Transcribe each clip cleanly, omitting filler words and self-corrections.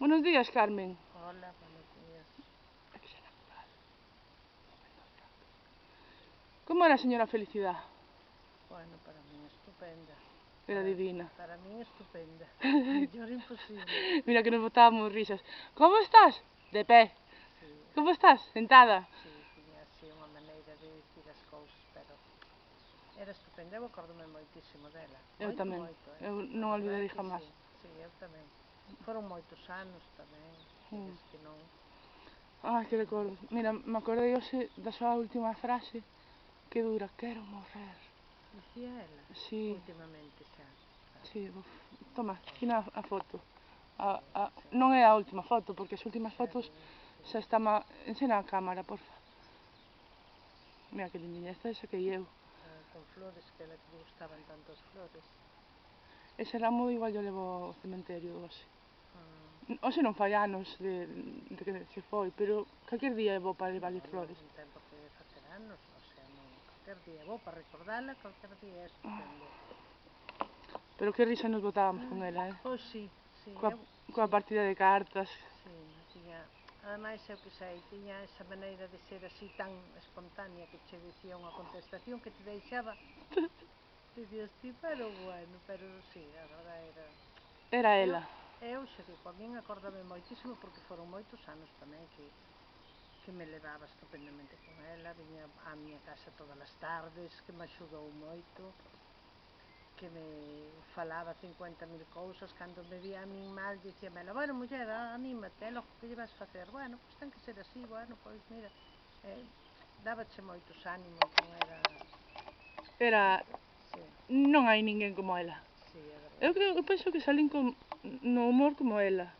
Buenos días, Carmen. Hola, buenos días. ¿Cómo era señora Felicidad? Bueno, para mí estupenda. Era divina. Para mí estupenda. Mellor imposible. Mira que nos botábamos risas. ¿Cómo estás? De pé. Sí, ¿Cómo estás? Sentada. sí, tiña así unha maneira de dicir as cousas, pero era estupenda. Eu acordome moitísimo dela. Eu tamén. Moito. Eu A non verdade olvidarei que jamás. sí, eu tamén. Foron moitos anos tamén, queres que non. Ai, que recordo. Mira, me acordei hoxe da súa última frase que dura, quero morrer. Dicía ela, Sí, últimamente xa. sí, uf. Toma, aquí a foto. Sí. Non é a última foto, porque as últimas Xa fotos vi, sí. xa está ensena a cámara, porfa. Mira que lindiña, esta é que eu. Con flores, que ela que lle gustaban tanto as flores. Ese ramo igual yo levo ao cementerio hoxe. Ah. Hoxe non fai anos de que se foi, pero calquer día é bo para levarlle flores. Non ten por que facer anos, o sea, non, calquer día é bo para recordala, calquer día é estupendo. Pero que risa nos botábamos con ela, Pois sí, sí, coa partida de cartas. Sí, tiña, ademais eu que sei, tiña esa maneira de ser así tan espontánea que che dicía unha contestación que te deixaba. Dicías ti, pero bueno, pero sí, a verdade era... Era ela. Eu xe digo, a min acórdame moitísimo porque foron moitos anos tamén que me levaba estupendamente con ela, viña á miña casa todas as tardes, que me axudou moito, que me falaba 50.000 cousas, cando me vía a min mal, dicíame ela, bueno, muller, anímate, logo que lle vas facer? Bueno, pois ten que ser así, bueno, pois mira, dábache moitos ánimos, non era... Era... Sí. Non hai ninguén como ela. Sí, é verdade. Eu penso que salín no humor como ela,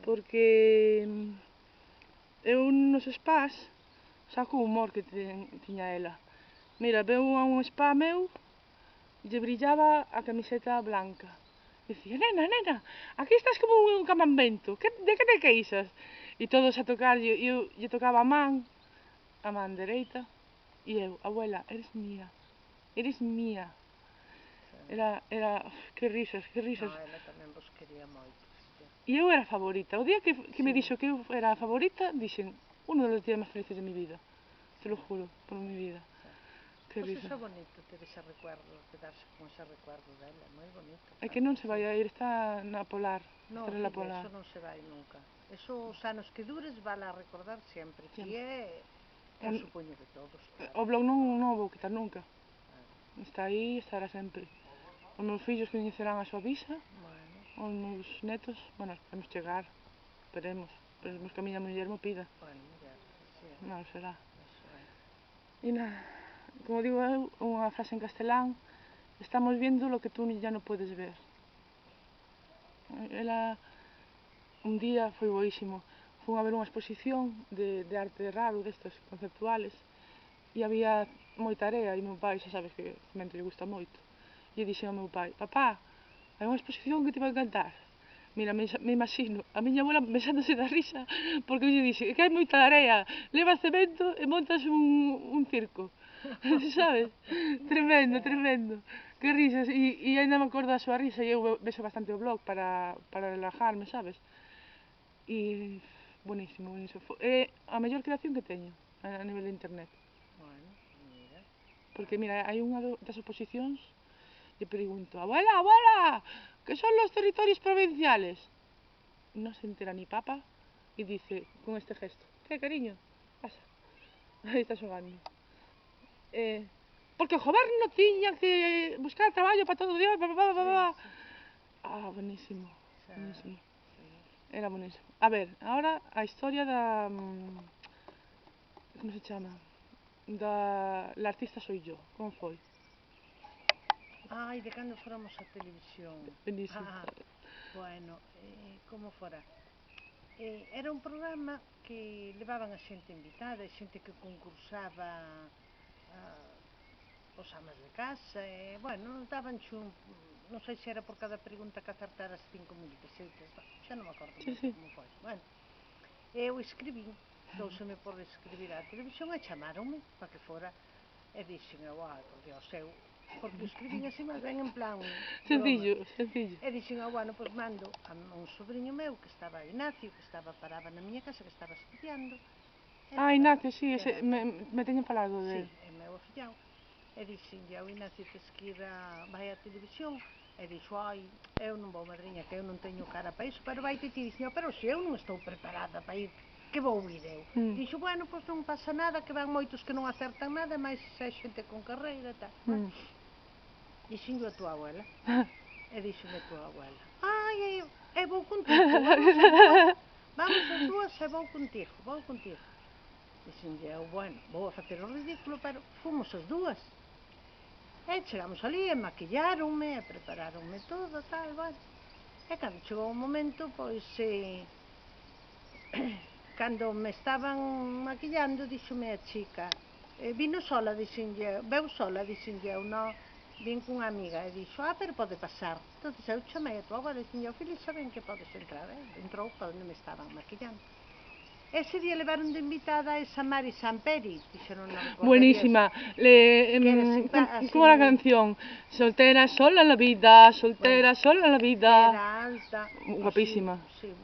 porque eu nos spas saco o humor que tiña ela. Mira, veu a un spa meu e lle brillaba a camiseta blanca. Dicía, nena, aquí estás como un camambento, de que te queixas? E todos a tocar, eu lle tocaba a man dereita, e eu, abuela, eres mía. Era, que risas. Non, ela tamén vos quería moito, filla. E eu era a favorita. O día que me Sí. dixo que eu era a favorita, dixen, uno dos días máis felices de mi vida. Te lo juro, por mi vida. Que Pois risa. iso é bonito, ter ese recuerdo, quedarse con ese recuerdo dela, moi bonito. É que non se vai a ir, está na polar. Non, Está na filla, polar. eso non se vai nunca. Eso, os anos que dures, vala a recordar sempre. Ti eu supoño que todos, claro. O blog non o vou quitar nunca. Está aí, estará sempre. Os meus fillos coñecerán a súa visa. Bueno. Os meus netos, bueno, esperemos chegar. Esperemos que a miña muller mo pida. Bueno, muller, sí. Non será. Eso é. E nada, como digo eu, unha frase en castelán, estamos viendo lo que tú ya no puedes ver. Ela, un día foi boísimo, fun a ver unha exposición de arte raro, destes conceptuales, e había moita area, e meu pai, xa sabes que o cemento lle gusta moito, e dixen ao meu pai, papá, hai unha exposición que te vai encantar. Mira, me imagino a miña abuela mesándose da risa, porque eu lle dixe que hai moita area, leva cemento e montas un circo. Sabes? Tremendo. Que risas. E ainda me acordo da súa risa e eu vexo bastante o blog para relajarme, sabes? E buenísimo. É a mellor creación que teño a nivel de internet. Bueno, mira. Porque mira, hai unha das oposicións e pregunto, abuela, ¿qué son los territorios provinciales? No se entera ni papa e dice con este gesto, ¿qué, cariño? Pasa. Aí está xogando. Porque o goberno tiña que buscar traballo para todo Dios, buenísimo. Era buenísimo. A ver, ahora a historia da... como se chama? La artista soy yo, como foi? Ai, de cando fóramos a televisión. Buenísimo. Bueno, como fora? Era un programa que levaban a xente invitada, xente que concursaba os amas de casa, bueno, daban non sei se era por cada pregunta que acertaras 5.000 pesetas, xa non me acordo moito como foi. Bueno, eu escribín, douseme por escribir á televisión e chamaronme para que fora, e dixen, ai, por Dios, eu porque escribín así máis ben en plan Sencillo, broma. sencillo. E dixen, bueno, pois mando a un sobrinho meu que estaba, Ignacio, que paraba na miña casa, que estaba estudiando. Ignacio, sí, me teñen falado Sí, de... é meu afillado. E dixen, o Ignacio tes que ir vai á televisión. E dixo, eu non vou, madriña, que eu non teño cara para iso, pero vai ti. Dixen, pero se eu non estou preparada para ir, que vou ir eu? Dixo, bueno, pois non pasa nada, que van moitos que non acertan nada, máis se xente con carreira e tal. Dixen a tua abuela. E dixo-me a tua abuela, eu vou contigo, vamos as dúas e vou contigo. Dixen eu, bueno, vou a facer o ridículo, pero fomos as dúas. E chegamos ali, e maquillaronme, e prepararonme todo, tal, bueno. E cando chegou o momento, pois, cando me estaban maquillando, díxome a chica, vino sola, veu sola, dixen eu, non, vin cunha amiga, e dixo, pero pode pasar. Entón, eu chamei a tua abuela, dixen eu, filho, saben que podes entrar, entrou para onde me estaban maquillando. Ese día levaron de invitada a esa Mari Samperi, dixeron, non recordarías. Buenísima. Como la canción, soltera sola en la vida, soltera sola en la vida. Era alta. Guapísima. Sí.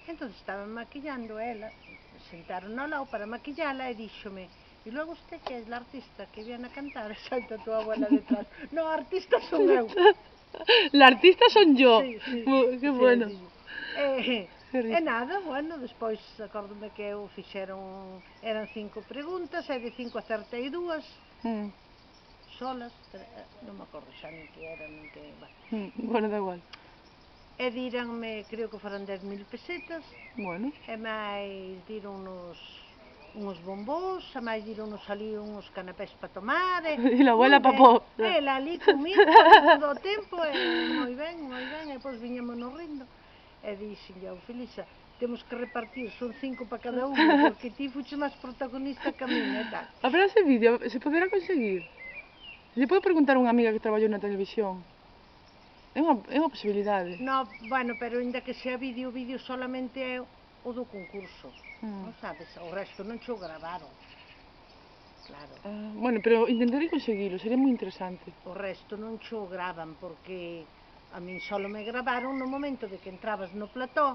Entón estaban maquillando ela, sentaron ao lado para maquillala e díxome, e logo usted que é la artista que viene a cantar, salta a tua abuela detrás. No, artista son eu. La artista son yo. Sí. Qué bueno. E nada, bueno, despois acórdome que eu eran 5 preguntas, e de 5 acertei 2, solas, non me acordo xa nin que era, nin que... Bueno, da igual. E díranme, creo que foran 10.000 pesetas, e máis díronnos uns bombós, e máis díronnos ali uns canapés para tomar, e la abuela papó. Ela ali comigo todo o tempo, e moi ben, e pois viñámonos rindo. E dixen, Felisa, temos que repartir, son 5 para cada unha, porque ti fuches máis protagonista que a min, e tal. A ver ese vídeo, se poderá conseguir. Lle podo preguntar a unha amiga que traballou na televisión. É unha posibilidade. No, bueno, pero ainda que sea vídeo solamente é o do concurso, non sabes? O resto non xo gravaron. Claro. Bueno, pero intentaré conseguilo, sería moi interesante. O resto non xo gravan, porque a min só me gravaron no momento de que entrabas no plató,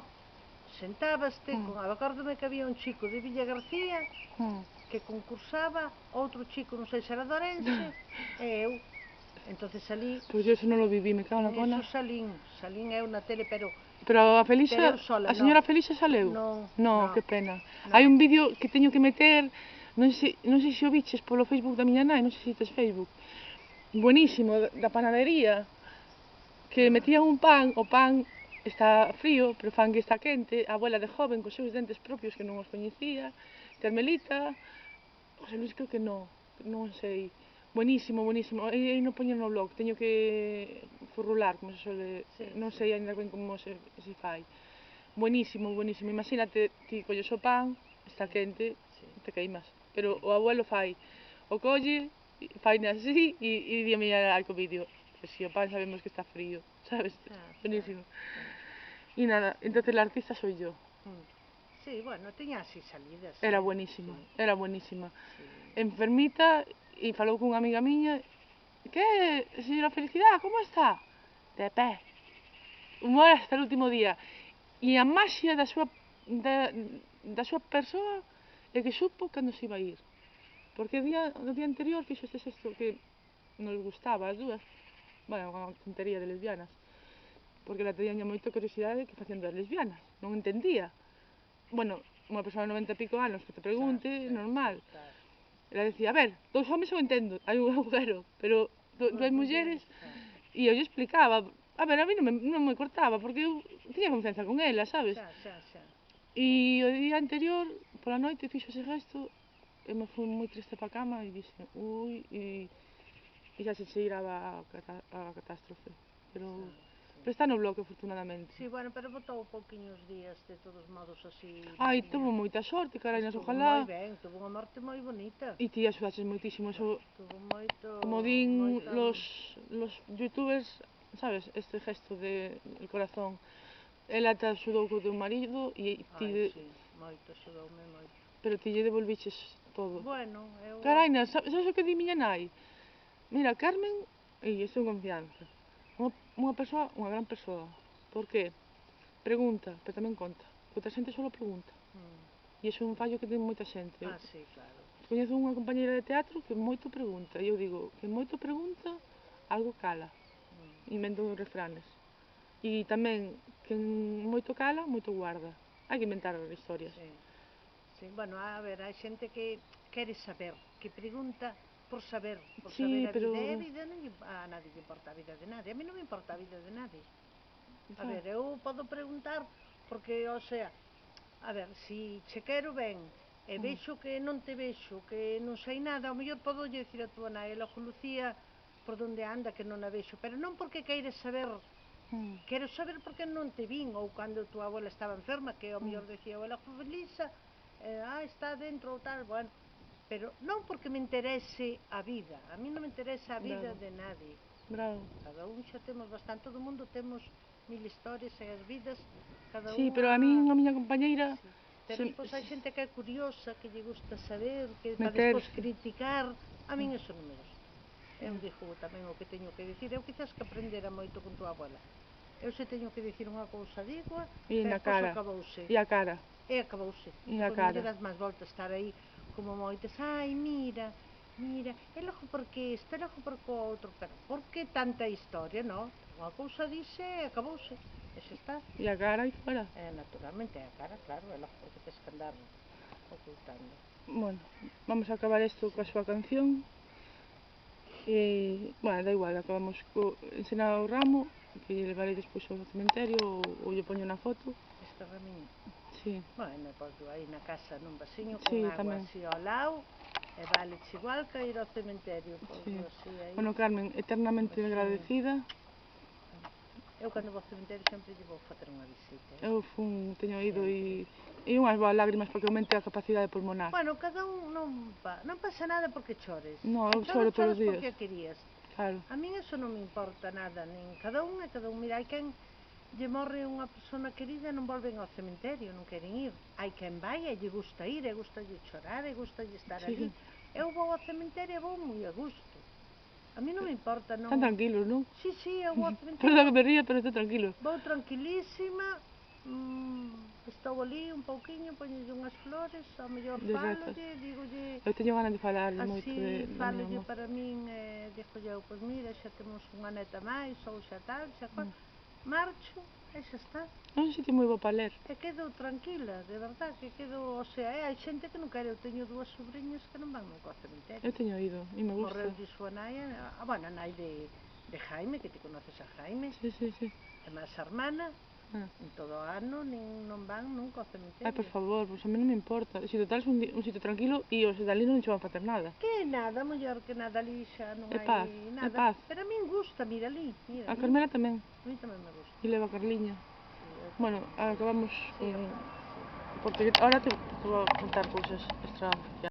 sentábaste, acórdome que había un chico de Villa García que concursaba, outro chico, non sei se era de Orense, e eu. Entonces salí... Pois eu eso non lo viví, me cago na pona. Eso salín eu na tele, pero a Felisa, a señora Felisa saleu? Non, que pena. Hai un vídeo que teño que meter, non sei se o viches polo Facebook da miña nai, non sei se tes Facebook. Buenísimo, da panadería, que metían un pan, o pan está frío, pero o pan que está quente, a abuela de joven, cos seus dentes propios que non os coñecía, Carmelita, José Luis creo que non sei. Buenísimo, e non poñer no blog, teño que furrular, como se suele, non sei ainda ben como se fai. Buenísimo, imagínate, ti colles o pan, está quente, te queimas, pero o abuelo fai, o colle, faine así, e díame algo vídeo, pues si o pan sabemos que está frío, sabes, buenísimo. E nada, entonces la artista soy yo. Sí, bueno, teña así salidas. Era buenísima. Enfermita, e falou cunha amiga miña, que, señora Felicidade, como está? De pé. Humor hasta o último día. E a maxia da súa persoa é que supo cando se iba a ir. Porque no día anterior fixo este xesto que nos gustaba as dúas. Bueno, unha tontería de lesbianas. Porque la teña moito curiosidade que facendo as lesbianas. Non entendía. Bueno, unha persoa de 90 e pico anos que te pregunte, normal. Ela decía, a ver, 2 homes eu entendo, hai un agujero, pero 2 mulleres, e eu lle explicaba, a ver, a mí non me cortaba, porque eu tiña confianza con ela, sabes? E o día anterior, pola noite, fixo ese gesto, e me fui moi triste pa cama, e dixen, e xa se cheiraba a catástrofe, pero está no bloque, afortunadamente. Sí, bueno, pero botou pouquiños días, de todos modos, así... Tuvo moita sorte, carainas, ojalá. Moi ben, tuvo unha morte moi bonita. E ti axudaches moitísimo, eso... Tuvo moito... Como din los youtubers, sabes, este gesto del corazón. Ela te axudou co teu marido e ti... sí, moito, axudoume moito. Pero ti lle devolviches todo. Bueno, eu... Caraina, sabes o que di miña nai? Mira, Carmen, e isto en confianza, unha persoa, unha gran persoa. Por qué? Pregunta, pero tamén conta. Outra xente só pregunta. E iso é un fallo que ten moita xente. Ah, sí, claro. Coñezo unha compañeira de teatro que moito pregunta. E eu digo, que moito pregunta, algo cala. Invento refranes. E tamén, que moito cala, moito guarda. Hai que inventar historias. Sí. Sí, bueno, a ver, hai xente que quere saber, que pregunta por saber Sí, a pero... vida. E a vida non a nadie lle importa a vida de nadie. A mí non me importa a vida de nadie. A ver, eu podo preguntar porque, o sea, a ver, si che quero ben e vexo que non te vexo, que non sei nada, ao mellor podo lle dicir a túa nai, logo Lucía por onde anda que non a vexo, pero non porque queires saber, quero saber porque non te vin, ou cando tua abuela estaba enferma, que ao mellor decía, abuela Felisa, está dentro ou tal, bueno, pero non porque me interese a vida, a mí non me interesa a vida de nadie. Bravo. Cada un xa temos bastante, todo o mundo temos mil historias e as vidas, cada Sí, unha... pero a min, a miña compañeira... Sí. Pero despois hai xente que é curiosa, que lle gusta saber, que para Meterse. despois criticar, a min eso non me gusta. Eu digo tamén o que teño que dicir, eu quizás que aprendera moito con tua abuela. Eu se teño que dicir unha cousa, digo, E que na despois cara. acabouse. E a cara. E acabouse. E a Depois non cara. lle das máis voltas, estar aí como moitas, ai, mira, e logo porque isto, e logo porque o outro, pero por que tanta historia, non? Unha cousa dixe e acabouse, e xa está. E a cara aí fora. Naturalmente, a cara, claro, e logo porque tens que andar ocultando. Bueno, vamos a acabar isto coa súa canción. E, bueno, da igual, acabamos ensinar o ramo, que levarei despois ao cementerio ou lle poño na foto. Este ramiño. Sí. Bueno, pois aí na casa nun vasiño con Sí, agua tamén. así ao lado, e vale igual que ir ao cementerio, pois Sí. así aí. Bueno, Carmen, eternamente Pues sí. agradecida. Eu cando vou ao cementerio sempre lle vou facer unha visita. Eu teño ido e unhas boas lágrimas porque aumente a capacidade pulmonar. Bueno, cada un non pasa nada porque chores. No, eu Se choro todos choras os días. porque a querías. Claro. A min eso non me importa nada, nin cada un é cada un. Mira, hai quen lle morre unha persona querida e non volven ao cementerio, non queren ir. Hai quen vai e lle gusta ir, e gusta lle chorar, e gusta lle estar ali. Eu vou ao cementerio e vou moi a gusto. A mí non me importa, non... Están tranquilos, non? Sí, eu vou ao cementerio. Perdón que me ría, pero estou tranquilo. Vou tranquilísima, estou ali un pouquiño, poñolle unhas flores, ao mellor falolle, dígolle... Eu teño ganas de falarlle moito Así, de falolle para min, dígolle eu, pois mira, xa temos unha neta máis, ou xa tal, xa cual, marcho, e xa está. É un sitio moi bo para ler. E quedo tranquila, de verdad, que quedo, o sea, hai xente que non quere, eu teño dúas sobrinhas que non van nunca ao cementerio. Eu teño ido, e me gusta. Morreu de súa nai, bueno, a nai de Jaime, que ti conoces a Jaime. Sí. E máis a hermana, en todo o ano non van nunca ao cementerio. Ai, por favor, pues a mí non me importa. Si total é un sitio tranquilo e os de ali non che van facer nada. Que nada, mellor que nada ali xa non hai paz, nada. é paz. Pero a min gusta, mira ali, mira. A Carmela tamén. A mí tamén me gusta. E leva a Carliña. Sí, bueno, acabamos sí, con... Porque ahora te vou a contar cousas extra.